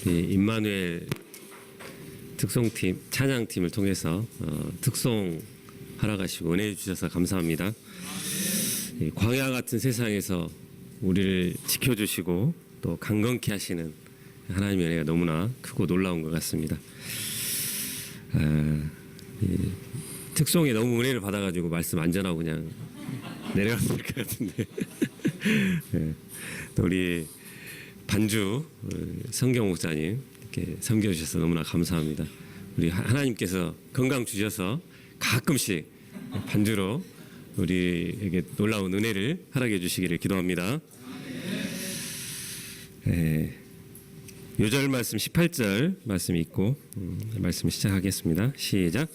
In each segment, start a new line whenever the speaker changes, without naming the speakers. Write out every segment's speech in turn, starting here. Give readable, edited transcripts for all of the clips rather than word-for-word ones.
임마누엘 특송팀 찬양팀을 통해서 특송 하러 가시고 은혜 주셔서 감사합니다. 광야 같은 세상에서 우리를 지켜주시고 또 강건케 하시는 하나님의 은혜가 너무나 크고 놀라운 것 같습니다. 특송에 너무 은혜를 받아가지고 말씀 안 전하고 그냥 내려가면 될 것 같은데 또 우리 반주 성경 목사님 이렇게 섬겨주셔서 너무나 감사합니다. 우리 하나님께서 건강 주셔서 가끔씩 반주로 우리에게 놀라운 은혜를 허락해 주시기를 기도합니다. 요절 말씀 18절 말씀 읽고 말씀 시작하겠습니다. 시작.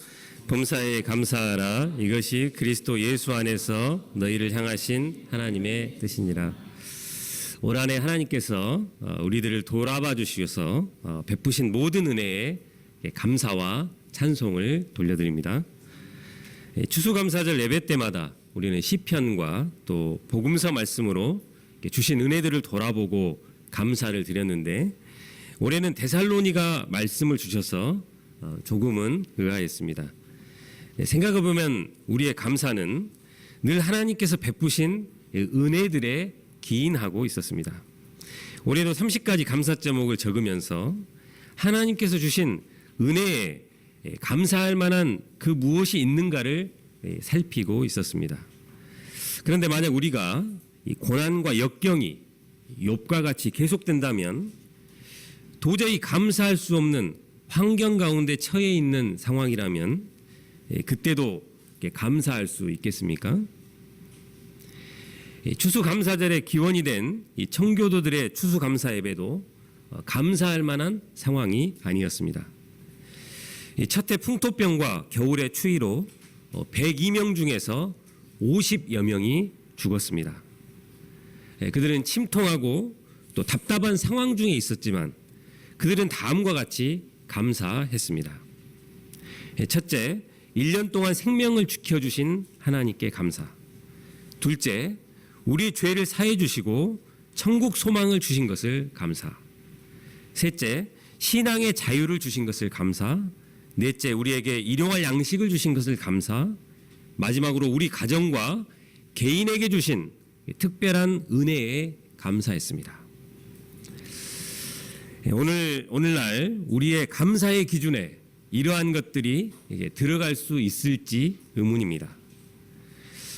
범사에 감사하라. 이것이 그리스도 예수 안에서 너희를 향하신 하나님의 뜻이니라. 올 한해 하나님께서 우리들을 돌아봐 주셔서 베푸신 모든 은혜에 감사와 찬송을 돌려드립니다. 추수감사절 예배 때마다 우리는 시편과 또 복음서 말씀으로 주신 은혜들을 돌아보고 감사를 드렸는데 올해는 데살로니가 말씀을 주셔서 조금은 의아했습니다. 생각해보면 우리의 감사는 늘 하나님께서 베푸신 은혜들에 기인하고 있었습니다. 올해도 30가지 감사 제목을 적으면서 하나님께서 주신 은혜에 감사할 만한 그 무엇이 있는가를 살피고 있었습니다. 그런데 만약 우리가 이 고난과 역경이 욥과 같이 계속된다면 도저히 감사할 수 없는 환경 가운데 처해 있는 상황이라면 그때도 감사할 수 있겠습니까? 추수감사절의 기원이 된 이 청교도들의 추수감사 예배도 감사할 만한 상황이 아니었습니다. 첫해 풍토병과 겨울의 추위로 102명 중에서 50여 명이 죽었습니다. 그들은 침통하고 또 답답한 상황 중에 있었지만 그들은 다음과 같이 감사했습니다. 첫째, 1년 동안 생명을 지켜주신 하나님께 감사. 둘째, 우리 죄를 사해 주시고 천국 소망을 주신 것을 감사. 셋째, 신앙의 자유를 주신 것을 감사. 넷째, 우리에게 일용할 양식을 주신 것을 감사. 마지막으로 우리 가정과 개인에게 주신 특별한 은혜에 감사했습니다. 오늘날 우리의 감사의 기준에 이러한 것들이 들어갈 수 있을지 의문입니다.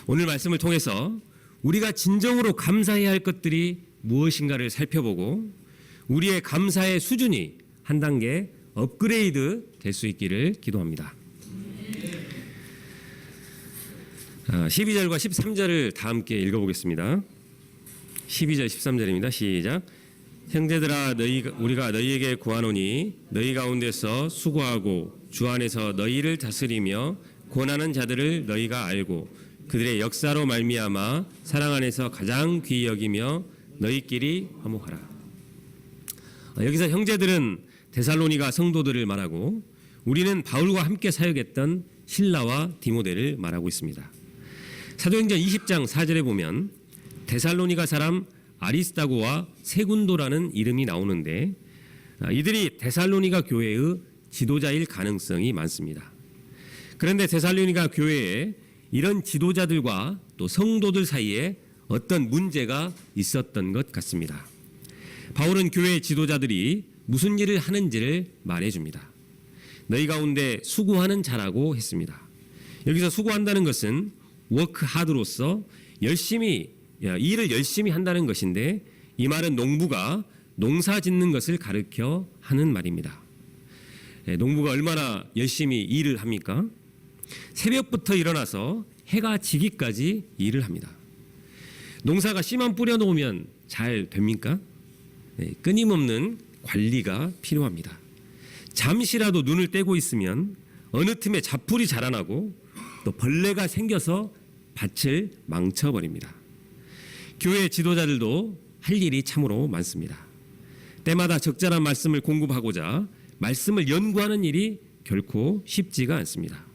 오늘 말씀을 통해서 우리가 진정으로 감사해야 할 것들이 무엇인가를 살펴보고 우리의 감사의 수준이 한 단계 업그레이드 될 수 있기를 기도합니다. 12절과 13절을 다 함께 읽어보겠습니다. 12절 13절입니다. 시작. 형제들아 우리가 너희에게 구하노니 너희 가운데서 수고하고 주 안에서 너희를 다스리며 고난하는 자들을 너희가 알고 그들의 역사로 말미암아 사랑 안에서 가장 귀히 여기며 너희끼리 화목하라. 여기서 형제들은 데살로니가 성도들을 말하고 우리는 바울과 함께 사역했던 실라와 디모데를 말하고 있습니다. 사도행전 20장 4절에 보면 데살로니가 사람 아리스다고와 세군도라는 이름이 나오는데 이들이 데살로니가 교회의 지도자일 가능성이 많습니다. 그런데 데살로니가 교회에 이런 지도자들과 또 성도들 사이에 어떤 문제가 있었던 것 같습니다. 바울은 교회 지도자들이 무슨 일을 하는지를 말해줍니다. 너희 가운데 수고하는 자라고 했습니다. 여기서 수고한다는 것은 워크 하드로서 일을 열심히 한다는 것인데 이 말은 농부가 농사 짓는 것을 가르쳐 하는 말입니다. 농부가 얼마나 열심히 일을 합니까? 새벽부터 일어나서 해가 지기까지 일을 합니다. 농사가 씨만 뿌려놓으면 잘 됩니까? 끊임없는 관리가 필요합니다. 잠시라도 눈을 떼고 있으면 어느 틈에 잡풀이 자라나고 또 벌레가 생겨서 밭을 망쳐버립니다. 교회 지도자들도 할 일이 참으로 많습니다. 때마다 적절한 말씀을 공급하고자 말씀을 연구하는 일이 결코 쉽지가 않습니다.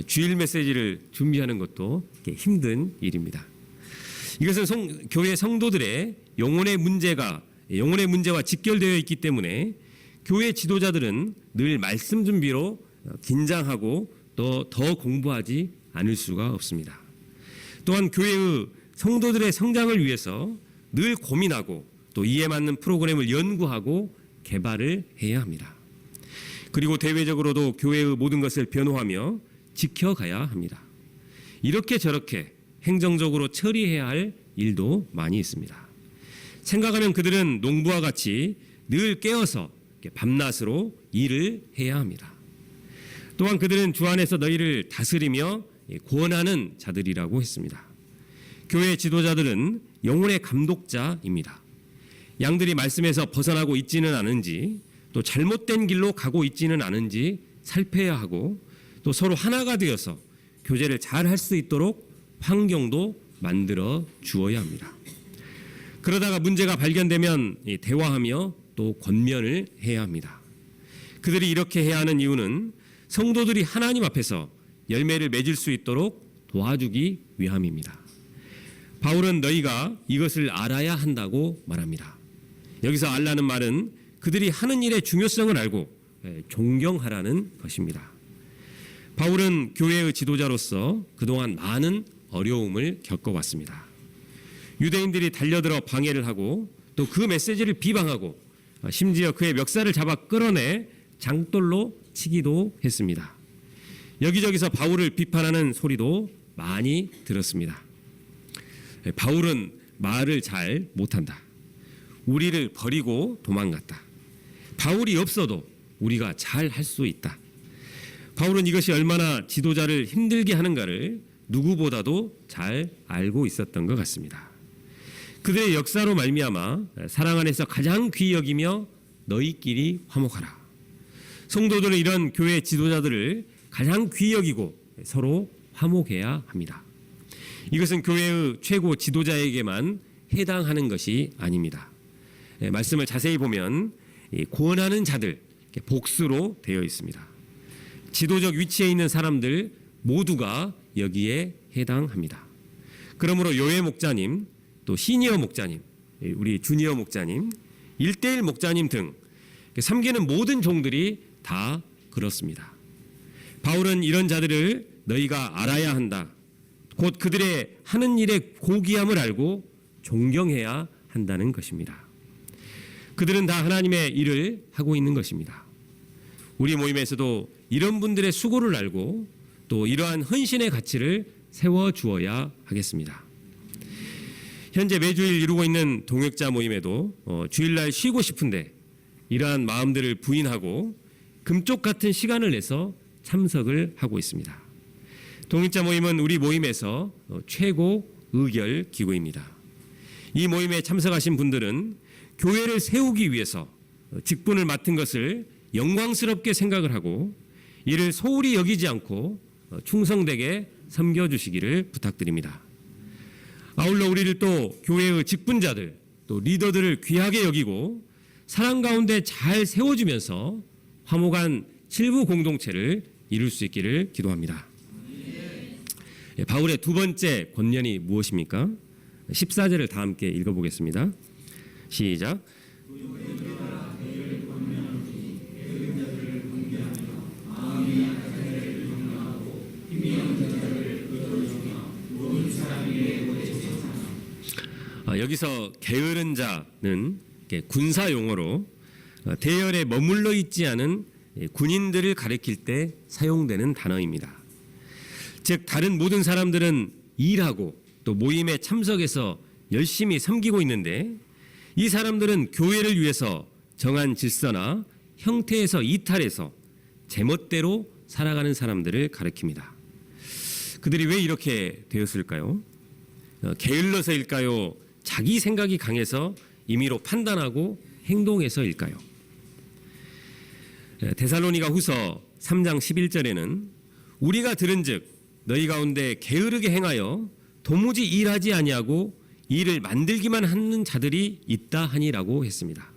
주일 메시지를 준비하는 것도 힘든 일입니다. 이것은 교회 성도들의 영혼의 문제가 영혼의 문제와 직결되어 있기 때문에 교회 지도자들은 늘 말씀 준비로 긴장하고 또 더 공부하지 않을 수가 없습니다. 또한 교회의 성도들의 성장을 위해서 늘 고민하고 또 이에 맞는 프로그램을 연구하고 개발을 해야 합니다. 그리고 대외적으로도 교회의 모든 것을 변호하며 지켜가야 합니다. 이렇게 저렇게 행정적으로 처리해야 할 일도 많이 있습니다. 생각하면 그들은 농부와 같이 늘 깨어서 밤낮으로 일을 해야 합니다. 또한 그들은 주 안에서 너희를 다스리며 구원하는 자들이라고 했습니다. 교회 지도자들은 영혼의 감독자입니다. 양들이 말씀에서 벗어나고 있지는 않은지 또 잘못된 길로 가고 있지는 않은지 살펴야 하고 또 서로 하나가 되어서 교제를 잘 할 수 있도록 환경도 만들어 주어야 합니다. 그러다가 문제가 발견되면 대화하며 또 권면을 해야 합니다. 그들이 이렇게 해야 하는 이유는 성도들이 하나님 앞에서 열매를 맺을 수 있도록 도와주기 위함입니다. 바울은 너희가 이것을 알아야 한다고 말합니다. 여기서 알라는 말은 그들이 하는 일의 중요성을 알고 존경하라는 것입니다. 바울은 교회의 지도자로서 그동안 많은 어려움을 겪어왔습니다. 유대인들이 달려들어 방해를 하고 또 그 메시지를 비방하고 심지어 그의 멱살을 잡아 끌어내 장돌로 치기도 했습니다. 여기저기서 바울을 비판하는 소리도 많이 들었습니다. 바울은 말을 잘 못한다. 우리를 버리고 도망갔다. 바울이 없어도 우리가 잘 할 수 있다. 바울은 이것이 얼마나 지도자를 힘들게 하는가를 누구보다도 잘 알고 있었던 것 같습니다. 그들의 역사로 말미암아 사랑 안에서 가장 귀히 여기며 너희끼리 화목하라. 성도들은 이런 교회 지도자들을 가장 귀히 여기고 서로 화목해야 합니다. 이것은 교회의 최고 지도자에게만 해당하는 것이 아닙니다. 말씀을 자세히 보면 구원하는 자들 복수로 되어 있습니다. 지도적 위치에 있는 사람들 모두가 여기에 해당합니다. 그러므로 요회 목자님, 또 시니어 목자님, 우리 주니어 목자님, 1:1 목자님 등 섬기는 모든 종들이 다 그렇습니다. 바울은 이런 자들을 너희가 알아야 한다. 곧 그들의 하는 일의 고귀함을 알고 존경해야 한다는 것입니다. 그들은 다 하나님의 일을 하고 있는 것입니다. 우리 모임에서도 이런 분들의 수고를 알고 또 이러한 헌신의 가치를 세워주어야 하겠습니다. 현재 매주일 이루고 있는 동역자 모임에도 주일날 쉬고 싶은데 이러한 마음들을 부인하고 금쪽 같은 시간을 내서 참석을 하고 있습니다. 동역자 모임은 우리 모임에서 최고 의결 기구입니다. 이 모임에 참석하신 분들은 교회를 세우기 위해서 직분을 맡은 것을 영광스럽게 생각을 하고 이를 소홀히 여기지 않고 충성되게 섬겨주시기를 부탁드립니다. 아울러 우리를 또 교회의 직분자들 또 리더들을 귀하게 여기고 사랑 가운데 잘 세워주면서 화목한 칠부 공동체를 이룰 수 있기를 기도합니다. 바울의 두 번째 권면이 무엇입니까? 14절을 다 함께 읽어보겠습니다. 시작. 여기서 게으른 자는 군사 용어로 대열에 머물러 있지 않은 군인들을 가리킬 때 사용되는 단어입니다. 즉 다른 모든 사람들은 일하고 또 모임에 참석해서 열심히 섬기고 있는데 이 사람들은 교회를 위해서 정한 질서나 형태에서 이탈해서 제멋대로 살아가는 사람들을 가리킵니다. 그들이 왜 이렇게 되었을까요? 게을러서일까요? 자기 생각이 강해서 임의로 판단하고 행동해서일까요? 데살로니가 후서 3장 11절에는 우리가 들은즉 너희 가운데 게으르게 행하여 도무지 일하지 아니하고 일을 만들기만 하는 자들이 있다 하니라고 했습니다.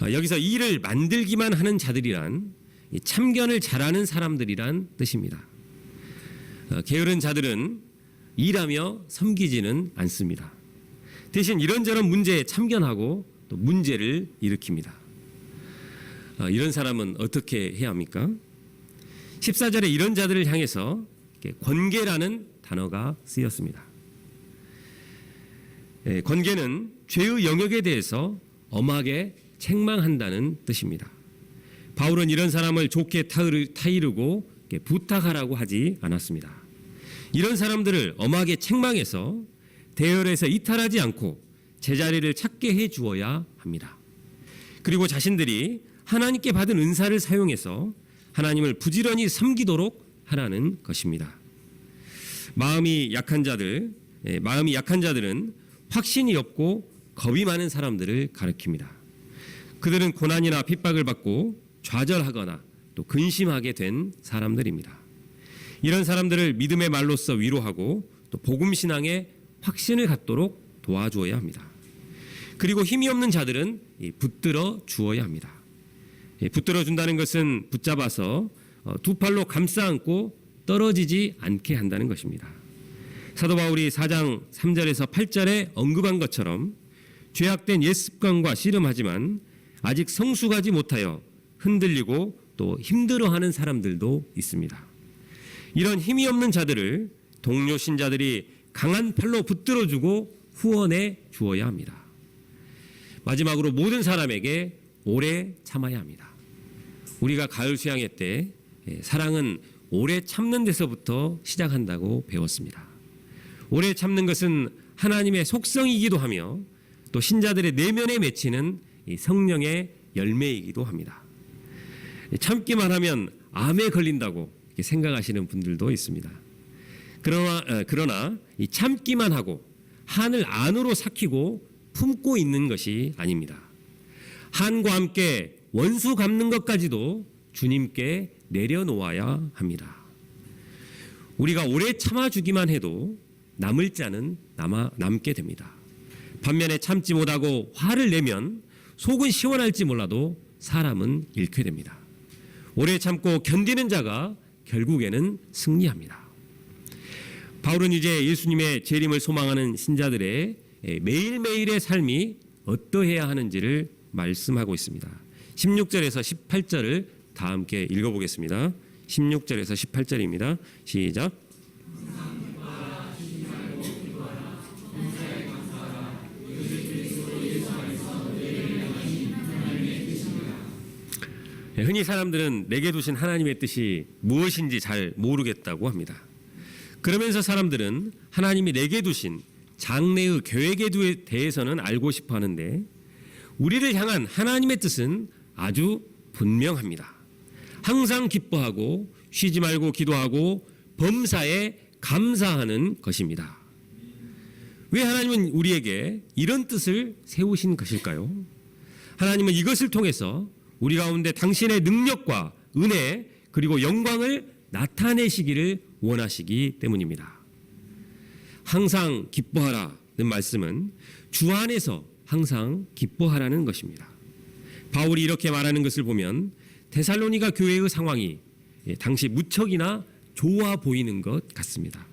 여기서 일을 만들기만 하는 자들이란 참견을 잘하는 사람들이란 뜻입니다. 게으른 자들은 일하며 섬기지는 않습니다. 대신 이런저런 문제에 참견하고 또 문제를 일으킵니다. 이런 사람은 어떻게 해야 합니까? 14절에 이런 자들을 향해서 권계라는 단어가 쓰였습니다. 권계는 죄의 영역에 대해서 엄하게 책망한다는 뜻입니다. 바울은 이런 사람을 좋게 타이르고 부탁하라고 하지 않았습니다. 이런 사람들을 엄하게 책망해서 대열에서 이탈하지 않고 제자리를 찾게 해 주어야 합니다. 그리고 자신들이 하나님께 받은 은사를 사용해서 하나님을 부지런히 섬기도록 하라는 것입니다. 마음이 약한 자들은 확신이 없고 겁이 많은 사람들을 가리킵니다. 그들은 고난이나 핍박을 받고 좌절하거나 또 근심하게 된 사람들입니다. 이런 사람들을 믿음의 말로써 위로하고 또 복음 신앙에 확신을 갖도록 도와주어야 합니다. 그리고 힘이 없는 자들은 붙들어 주어야 합니다. 붙들어 준다는 것은 붙잡아서 두 팔로 감싸 안고 떨어지지 않게 한다는 것입니다. 사도 바울이 4장 3절에서 8절에 언급한 것처럼 죄악된 옛 습관과 씨름하지만 아직 성숙하지 못하여 흔들리고 또 힘들어하는 사람들도 있습니다. 이런 힘이 없는 자들을 동료 신자들이 강한 팔로 붙들어주고 후원해 주어야 합니다. 마지막으로 모든 사람에게 오래 참아야 합니다. 우리가 가을 수양회 때 사랑은 오래 참는 데서부터 시작한다고 배웠습니다. 오래 참는 것은 하나님의 속성이기도 하며 또 신자들의 내면에 맺히는 성령의 열매이기도 합니다. 참기만 하면 암에 걸린다고 생각하시는 분들도 있습니다. 그러나 이 참기만 하고 한을 안으로 삭히고 품고 있는 것이 아닙니다. 한과 함께 원수 갚는 것까지도 주님께 내려놓아야 합니다. 우리가 오래 참아주기만 해도 남을 자는 남게 됩니다. 반면에 참지 못하고 화를 내면 속은 시원할지 몰라도 사람은 잃게 됩니다. 오래 참고 견디는 자가 결국에는 승리합니다. 바울은 이제 예수님의 재림을 소망하는 신자들의 매일매일의 삶이 어떠해야 하는지를 말씀하고 있습니다. 16절에서 18절을 다 함께 읽어보겠습니다. 16절에서 18절입니다. 시작. 흔히 사람들은 내게 두신 하나님의 뜻이 무엇인지 잘 모르겠다고 합니다. 그러면서 사람들은 하나님이 내게 두신 장래의 계획에 대해서는 알고 싶어 하는데 우리를 향한 하나님의 뜻은 아주 분명합니다. 항상 기뻐하고 쉬지 말고 기도하고 범사에 감사하는 것입니다. 왜 하나님은 우리에게 이런 뜻을 세우신 것일까요? 하나님은 이것을 통해서 우리 가운데 당신의 능력과 은혜 그리고 영광을 나타내시기를 원하시기 때문입니다. 항상 기뻐하라는 말씀은 주 안에서 항상 기뻐하라는 것입니다. 바울이 이렇게 말하는 것을 보면 데살로니가 교회의 상황이 당시 무척이나 좋아 보이는 것 같습니다.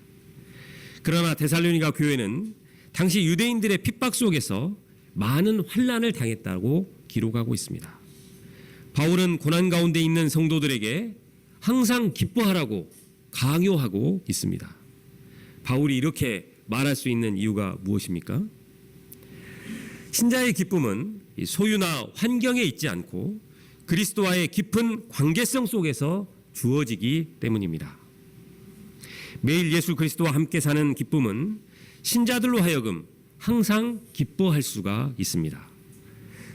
그러나 데살로니가 교회는 당시 유대인들의 핍박 속에서 많은 환난을 당했다고 기록하고 있습니다. 바울은 고난 가운데 있는 성도들에게 항상 기뻐하라고 강요하고 있습니다. 바울이 이렇게 말할 수 있는 이유가 무엇입니까? 신자의 기쁨은 소유나 환경에 있지 않고 그리스도와의 깊은 관계성 속에서 주어지기 때문입니다. 매일 예수 그리스도와 함께 사는 기쁨은 신자들로 하여금 항상 기뻐할 수가 있습니다.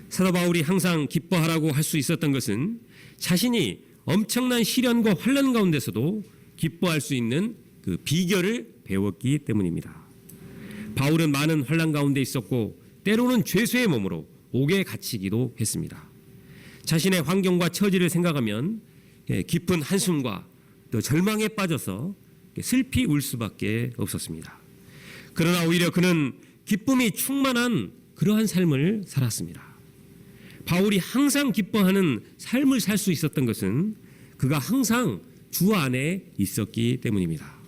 사도 바울이 항상 기뻐하라고 할 수 있었던 것은 자신이 엄청난 시련과 환난 가운데서도 기뻐할 수 있는 그 비결을 배웠기 때문입니다. 바울은 많은 환난 가운데 있었고 때로는 죄수의 몸으로 옥에 갇히기도 했습니다. 자신의 환경과 처지를 생각하면 깊은 한숨과 또 절망에 빠져서 슬피 울 수밖에 없었습니다. 그러나 오히려 그는 기쁨이 충만한 그러한 삶을 살았습니다. 바울이 항상 기뻐하는 삶을 살 수 있었던 것은 그가 항상 주 안에 있었기 때문입니다.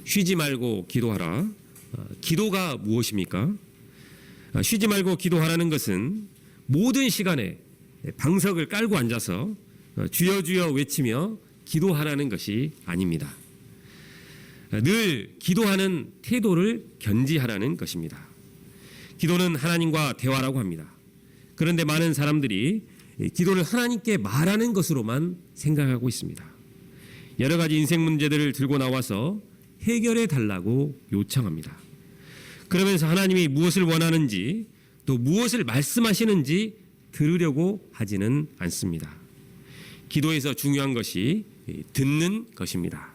쉬지 말고 기도하라. 기도가 무엇입니까? 쉬지 말고 기도하라는 것은 모든 시간에 방석을 깔고 앉아서 주여 주여 외치며 기도하라는 것이 아닙니다. 늘 기도하는 태도를 견지하라는 것입니다. 기도는 하나님과 대화라고 합니다. 그런데 많은 사람들이 기도를 하나님께 말하는 것으로만 생각하고 있습니다. 여러 가지 인생 문제들을 들고 나와서 해결해 달라고 요청합니다. 그러면서 하나님이 무엇을 원하는지 또 무엇을 말씀하시는지 들으려고 하지는 않습니다. 기도에서 중요한 것이 듣는 것입니다.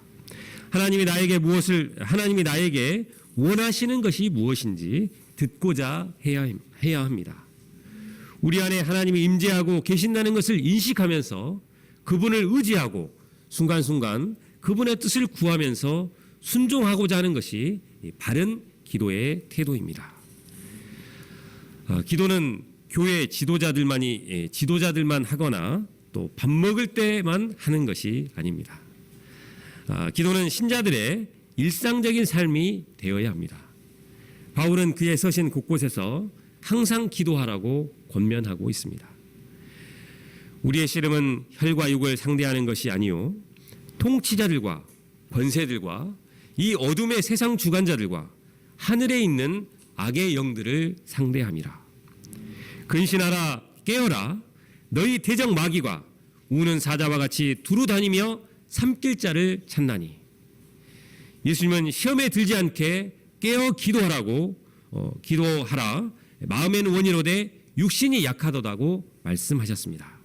하나님이 나에게 원하시는 것이 무엇인지 듣고자 해야 합니다. 우리 안에 하나님이 임재하고 계신다는 것을 인식하면서 그분을 의지하고 순간순간 그분의 뜻을 구하면서 순종하고자 하는 것이 바른 기도의 태도입니다. 기도는 교회 지도자들만 하거나 또 밥 먹을 때만 하는 것이 아닙니다. 기도는 신자들의 일상적인 삶이 되어야 합니다. 바울은 그의 서신 곳곳에서 항상 기도하라고 권면하고 있습니다. 우리의 씨름은 혈과 육을 상대하는 것이 아니요 통치자들과 권세들과 이 어둠의 세상 주관자들과 하늘에 있는 악의 영들을 상대함이라. 근신하라 깨어라 너희 대적 마귀가 우는 사자와 같이 두루 다니며 삼킬 자를 찾나니. 예수님은 시험에 들지 않게 깨어 기도하라 마음에는 원이로되 육신이 약하도다고 말씀하셨습니다.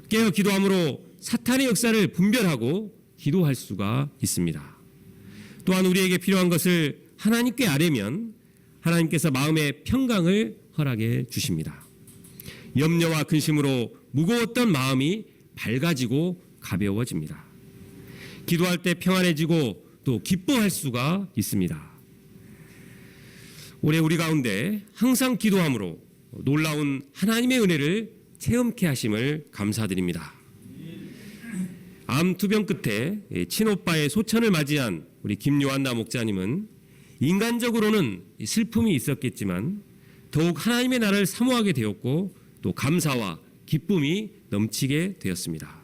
깨어 기도함으로 사탄의 역사를 분별하고 기도할 수가 있습니다. 또한 우리에게 필요한 것을 하나님께 아뢰면 하나님께서 마음의 평강을 허락해 주십니다. 염려와 근심으로 무거웠던 마음이 밝아지고 가벼워집니다. 기도할 때 평안해지고 또 기뻐할 수가 있습니다. 올해 우리 가운데 항상 기도함으로 놀라운 하나님의 은혜를 체험케 하심을 감사드립니다. 암 투병 끝에 친오빠의 소천을 맞이한 우리 김요한나 목자님은 인간적으로는 슬픔이 있었겠지만 더욱 하나님의 나라를 사모하게 되었고 또 감사와 기쁨이 넘치게 되었습니다.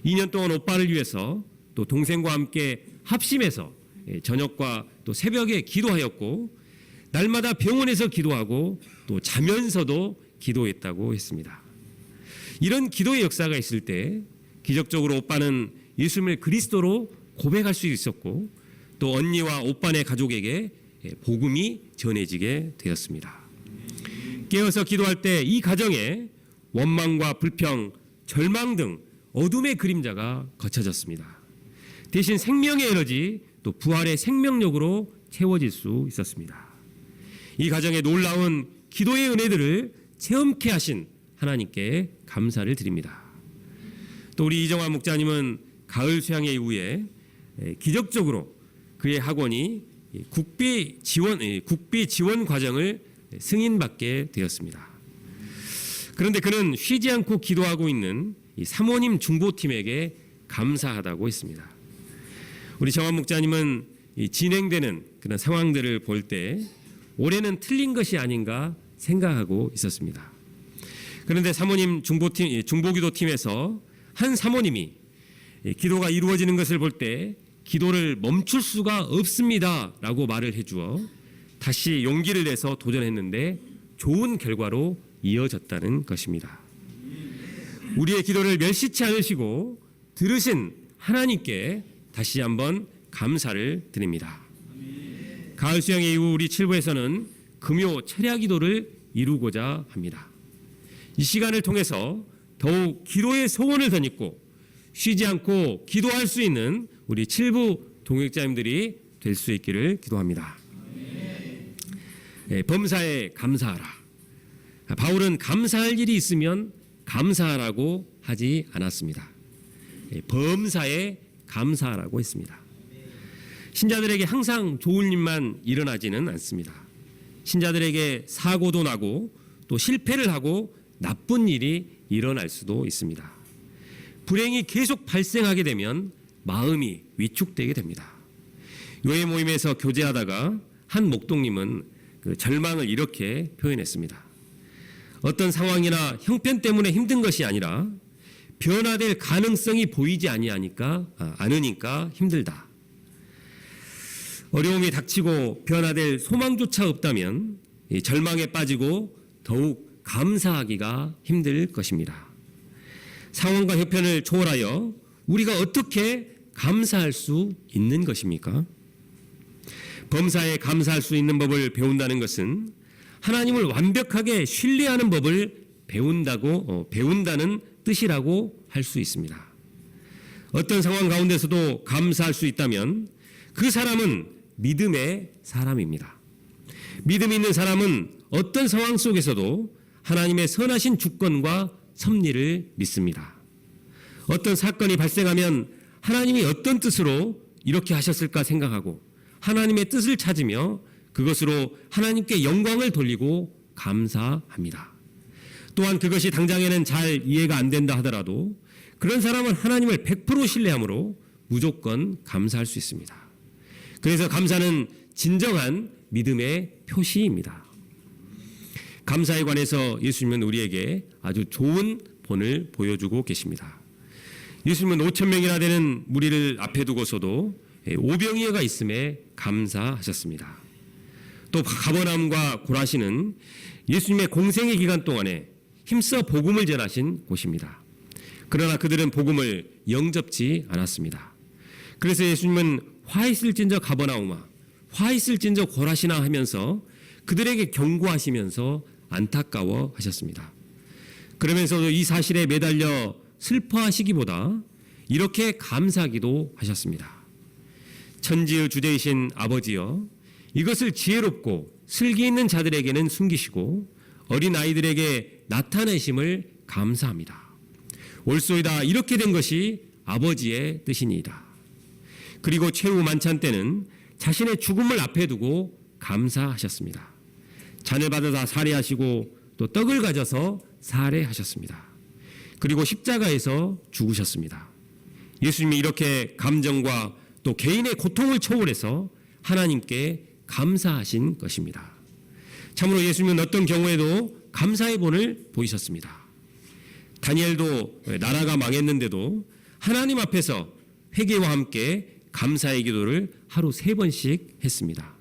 2년 동안 오빠를 위해서 또 동생과 함께 합심해서 저녁과 또 새벽에 기도하였고 날마다 병원에서 기도하고 또 자면서도 기도했다고 했습니다. 이런 기도의 역사가 있을 때 기적적으로 오빠는 예수님을 그리스도로 고백할 수 있었고 또 언니와 오빠네 가족에게 복음이 전해지게 되었습니다. 깨어서 기도할 때 이 가정에 원망과 불평, 절망 등 어둠의 그림자가 거쳐졌습니다. 대신 생명의 에너지 또 부활의 생명력으로 채워질 수 있었습니다. 이 가정에 놀라운 기도의 은혜들을 체험케 하신 하나님께 감사를 드립니다. 또 우리 이정환 목자님은 가을 수양회 이후에 기적적으로 그의 학원이 국비 지원 과정을 승인받게 되었습니다. 그런데 그는 쉬지 않고 기도하고 있는 이 사모님 중보팀에게 감사하다고 했습니다. 우리 정환 목자님은 이 진행되는 그런 상황들을 볼 때 올해는 틀린 것이 아닌가 생각하고 있었습니다. 그런데 사모님 중보기도팀에서 한 사모님이 기도가 이루어지는 것을 볼 때 기도를 멈출 수가 없습니다 라고 말을 해주어 다시 용기를 내서 도전했는데 좋은 결과로 이어졌다는 것입니다. 우리의 기도를 멸시치 않으시고 들으신 하나님께 다시 한번 감사를 드립니다. 가을 수양회 이후 우리 칠부에서는 금요 철야 기도를 이루고자 합니다. 이 시간을 통해서 더욱 기도의 소원을 덧입고 쉬지 않고 기도할 수 있는 우리 칠부 동역자님들이 될 수 있기를 기도합니다. 범사에 감사하라. 바울은 감사할 일이 있으면 감사하라고 하지 않았습니다. 범사에 감사하라고 했습니다. 신자들에게 항상 좋은 일만 일어나지는 않습니다. 신자들에게 사고도 나고 또 실패를 하고 나쁜 일이 일어날 수도 있습니다. 불행이 계속 발생하게 되면 마음이 위축되게 됩니다. 교회 모임에서 교제하다가 한 목동님은 그 절망을 이렇게 표현했습니다. 어떤 상황이나 형편 때문에 힘든 것이 아니라 변화될 가능성이 보이지 않으니까 힘들다. 어려움이 닥치고 변화될 소망조차 없다면 절망에 빠지고 더욱 감사하기가 힘들 것입니다. 상황과 형편을 초월하여 우리가 어떻게 감사할 수 있는 것입니까? 범사에 감사할 수 있는 법을 배운다는 것은 하나님을 완벽하게 신뢰하는 법을 배운다는 뜻이라고 할 수 있습니다. 어떤 상황 가운데서도 감사할 수 있다면 그 사람은 믿음의 사람입니다. 믿음이 있는 사람은 어떤 상황 속에서도 하나님의 선하신 주권과 섭리를 믿습니다. 어떤 사건이 발생하면 하나님이 어떤 뜻으로 이렇게 하셨을까 생각하고 하나님의 뜻을 찾으며 그것으로 하나님께 영광을 돌리고 감사합니다. 또한 그것이 당장에는 잘 이해가 안 된다 하더라도 그런 사람은 하나님을 100% 신뢰함으로 무조건 감사할 수 있습니다. 그래서 감사는 진정한 믿음의 표시입니다. 감사에 관해서 예수님은 우리에게 아주 좋은 본을 보여주고 계십니다. 예수님은 5천 명이나 되는 무리를 앞에 두고서도 오병이어가 있음에 감사하셨습니다. 또 가버나움과 고라시는 예수님의 공생의 기간 동안에 힘써 복음을 전하신 곳입니다. 그러나 그들은 복음을 영접지 않았습니다. 그래서 예수님은 화 있을진저 가버나움아, 화 있을진저 고라시나 하면서 그들에게 경고하시면서 안타까워하셨습니다. 그러면서도 이 사실에 매달려 슬퍼하시기보다 이렇게 감사하기도 하셨습니다. 천지의 주제이신 아버지여, 이것을 지혜롭고 슬기 있는 자들에게는 숨기시고 어린 아이들에게 나타내심을 감사합니다. 옳소이다, 이렇게 된 것이 아버지의 뜻이니이다. 그리고 최후 만찬 때는 자신의 죽음을 앞에 두고 감사하셨습니다. 잔을 받아다 살해하시고 또 떡을 가져서 살해하셨습니다. 그리고 십자가에서 죽으셨습니다. 예수님이 이렇게 감정과 또 개인의 고통을 초월해서 하나님께 감사하신 것입니다. 참으로 예수님은 어떤 경우에도 감사의 본을 보이셨습니다. 다니엘도 나라가 망했는데도 하나님 앞에서 회개와 함께 감사의 기도를 하루 3번씩 했습니다.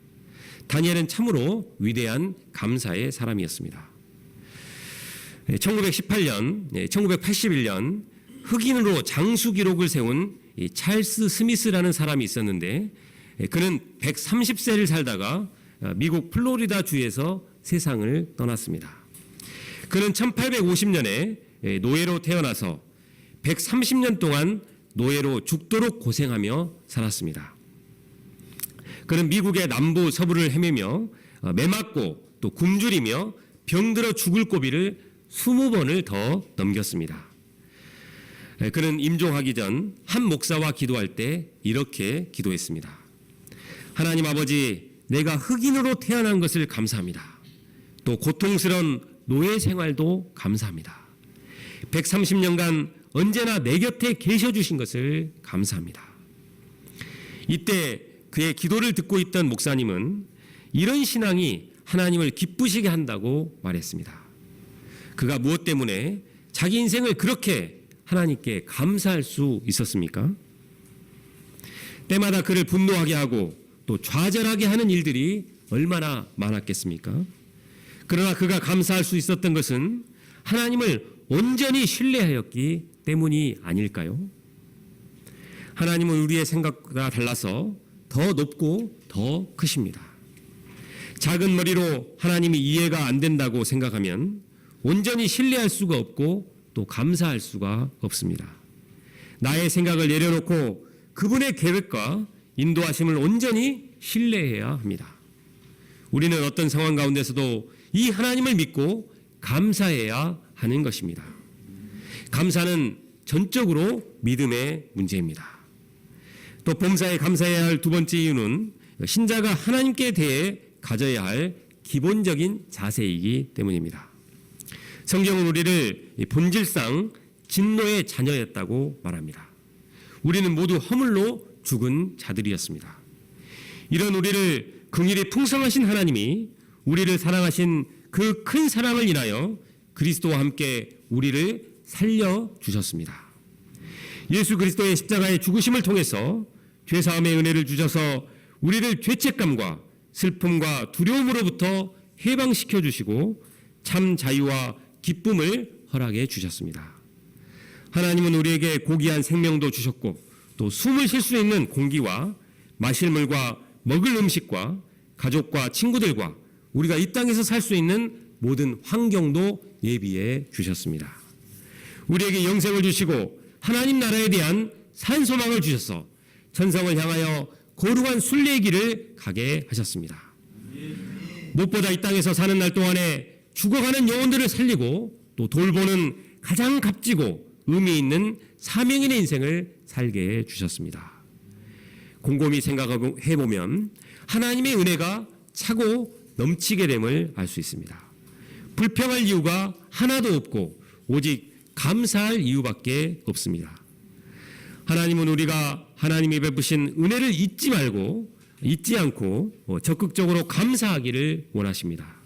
다니엘은 참으로 위대한 감사의 사람이었습니다. 1918년, 1981년 흑인으로 장수 기록을 세운 찰스 스미스라는 사람이 있었는데 그는 130세를 살다가 미국 플로리다 주에서 세상을 떠났습니다. 그는 1850년에 노예로 태어나서 130년 동안 노예로 죽도록 고생하며 살았습니다. 그는 미국의 남부 서부를 헤매며 매맞고 또 굶주리며 병들어 죽을 고비를 20번을 더 넘겼습니다. 그는 임종하기 전 한 목사와 기도할 때 이렇게 기도했습니다. 하나님 아버지, 내가 흑인으로 태어난 것을 감사합니다. 또 고통스러운 노예 생활도 감사합니다. 130년간 언제나 내 곁에 계셔 주신 것을 감사합니다. 이때 그의 기도를 듣고 있던 목사님은 이런 신앙이 하나님을 기쁘시게 한다고 말했습니다. 그가 무엇 때문에 자기 인생을 그렇게 하나님께 감사할 수 있었습니까? 때마다 그를 분노하게 하고 또 좌절하게 하는 일들이 얼마나 많았겠습니까? 그러나 그가 감사할 수 있었던 것은 하나님을 온전히 신뢰하였기 때문이 아닐까요? 하나님은 우리의 생각과 달라서 더 높고 더 크십니다. 작은 머리로 하나님이 이해가 안 된다고 생각하면 온전히 신뢰할 수가 없고 또 감사할 수가 없습니다. 나의 생각을 내려놓고 그분의 계획과 인도하심을 온전히 신뢰해야 합니다. 우리는 어떤 상황 가운데서도 이 하나님을 믿고 감사해야 하는 것입니다. 감사는 전적으로 믿음의 문제입니다. 또 범사에 감사해야 할 두 번째 이유는 신자가 하나님께 대해 가져야 할 기본적인 자세이기 때문입니다. 성경은 우리를 본질상 진노의 자녀였다고 말합니다. 우리는 모두 허물로 죽은 자들이었습니다. 이런 우리를 긍휼이 풍성하신 하나님이 우리를 사랑하신 그 큰 사랑을 인하여 그리스도와 함께 우리를 살려주셨습니다. 예수 그리스도의 십자가의 죽으심을 통해서 죄사함의 은혜를 주셔서 우리를 죄책감과 슬픔과 두려움으로부터 해방시켜 주시고 참 자유와 기쁨을 허락해 주셨습니다. 하나님은 우리에게 고귀한 생명도 주셨고 또 숨을 쉴 수 있는 공기와 마실 물과 먹을 음식과 가족과 친구들과 우리가 이 땅에서 살 수 있는 모든 환경도 예비해 주셨습니다. 우리에게 영생을 주시고 하나님 나라에 대한 산 소망을 주셔서 천성을 향하여 거룩한 순례의 길을 가게 하셨습니다. 무엇보다 이 땅에서 사는 날 동안에 죽어가는 영혼들을 살리고 또 돌보는 가장 값지고 의미 있는 사명인의 인생을 살게 해주셨습니다. 곰곰이 생각해보면 하나님의 은혜가 차고 넘치게 됨을 알 수 있습니다. 불평할 이유가 하나도 없고 오직 감사할 이유밖에 없습니다. 하나님은 우리가 하나님이 베푸신 은혜를 잊지 않고 적극적으로 감사하기를 원하십니다.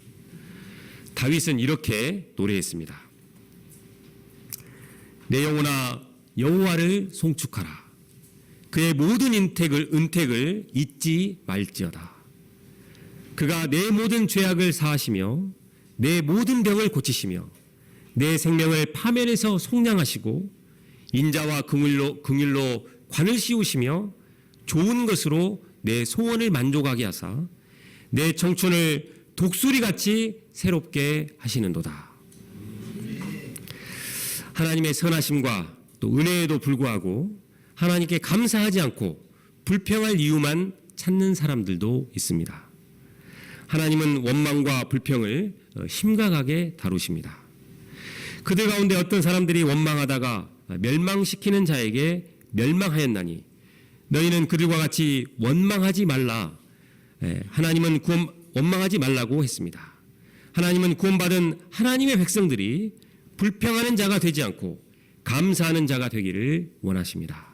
다윗은 이렇게 노래했습니다. 내 영혼아 여호와를 송축하라. 그의 모든 은택을 잊지 말지어다. 그가 내 모든 죄악을 사하시며 내 모든 병을 고치시며 내 생명을 파멸해서 속량하시고 인자와 긍휼로 관을 씌우시며 좋은 것으로 내 소원을 만족하게 하사 내 청춘을 독수리같이 새롭게 하시는도다. 하나님의 선하심과 또 은혜에도 불구하고 하나님께 감사하지 않고 불평할 이유만 찾는 사람들도 있습니다. 하나님은 원망과 불평을 심각하게 다루십니다. 그들 가운데 어떤 사람들이 원망하다가 멸망시키는 자에게 멸망하였나니 너희는 그들과 같이 원망하지 말라. 하나님은 원망하지 말라고 했습니다. 하나님은 구원받은 하나님의 백성들이 불평하는 자가 되지 않고 감사하는 자가 되기를 원하십니다.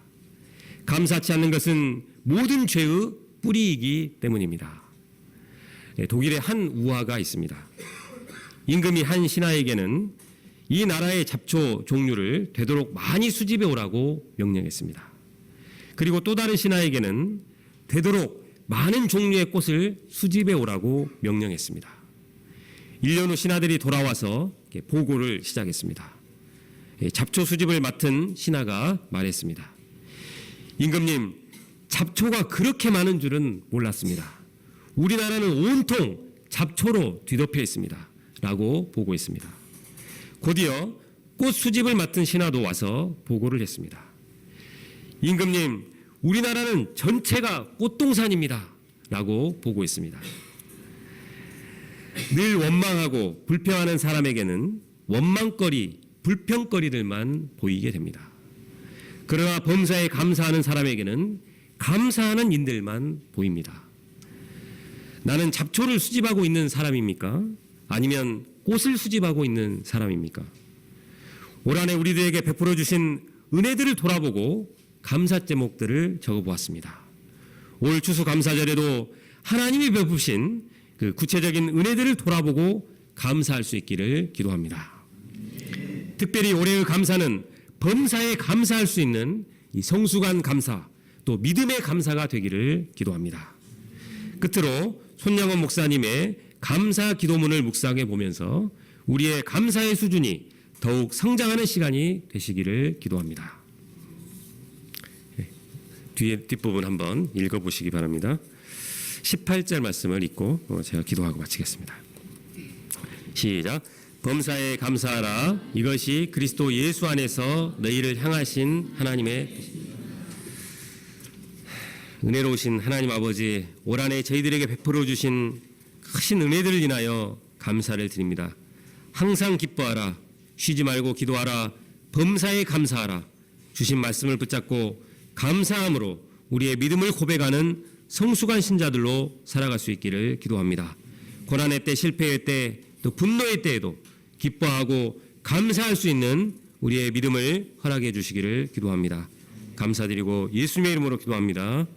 감사치 않는 것은 모든 죄의 뿌리이기 때문입니다. 독일의 한 우화가 있습니다. 임금이 한 신하에게는 이 나라의 잡초 종류를 되도록 많이 수집해 오라고 명령했습니다. 그리고 또 다른 신하에게는 되도록 많은 종류의 꽃을 수집해 오라고 명령했습니다. 1년 후 신하들이 돌아와서 보고를 시작했습니다. 잡초 수집을 맡은 신하가 말했습니다. 임금님, 잡초가 그렇게 많은 줄은 몰랐습니다. 우리나라는 온통 잡초로 뒤덮여 있습니다. 라고 보고했습니다. 곧이어 꽃 수집을 맡은 신하도 와서 보고를 했습니다. 임금님, 우리나라는 전체가 꽃동산입니다. 라고 보고했습니다. 늘 원망하고 불평하는 사람에게는 원망거리, 불평거리들만 보이게 됩니다. 그러나 범사에 감사하는 사람에게는 감사하는 인들만 보입니다. 나는 잡초를 수집하고 있는 사람입니까? 아니면 꽃을 수집하고 있는 사람입니까? 올 한해 우리들에게 베풀어 주신 은혜들을 돌아보고 감사 제목들을 적어보았습니다. 올 추수감사절에도 하나님이 베푸신 그 구체적인 은혜들을 돌아보고 감사할 수 있기를 기도합니다. 특별히 올해의 감사는 범사에 감사할 수 있는 이 성수간 감사, 또 믿음의 감사가 되기를 기도합니다. 끝으로 손영원 목사님의 감사 기도문을 묵상해 보면서 우리의 감사의 수준이 더욱 성장하는 시간이 되시기를 기도합니다. 뒷부분 한번 읽어보시기 바랍니다. 18절 말씀을 읽고 제가 기도하고 마치겠습니다. 시작. 범사에 감사하라. 이것이 그리스도 예수 안에서 너희를 향하신 하나님의 은혜로우신 하나님 아버지, 올 한해 저희들에게 베풀어 주신 크신 은혜들을 인하여 감사를 드립니다. 항상 기뻐하라. 쉬지 말고 기도하라. 범사에 감사하라. 주신 말씀을 붙잡고 감사함으로 우리의 믿음을 고백하는 성숙한 신자들로 살아갈 수 있기를 기도합니다. 고난의 때, 실패의 때, 또 분노의 때에도 기뻐하고 감사할 수 있는 우리의 믿음을 허락해 주시기를 기도합니다. 감사드리고 예수님의 이름으로 기도합니다.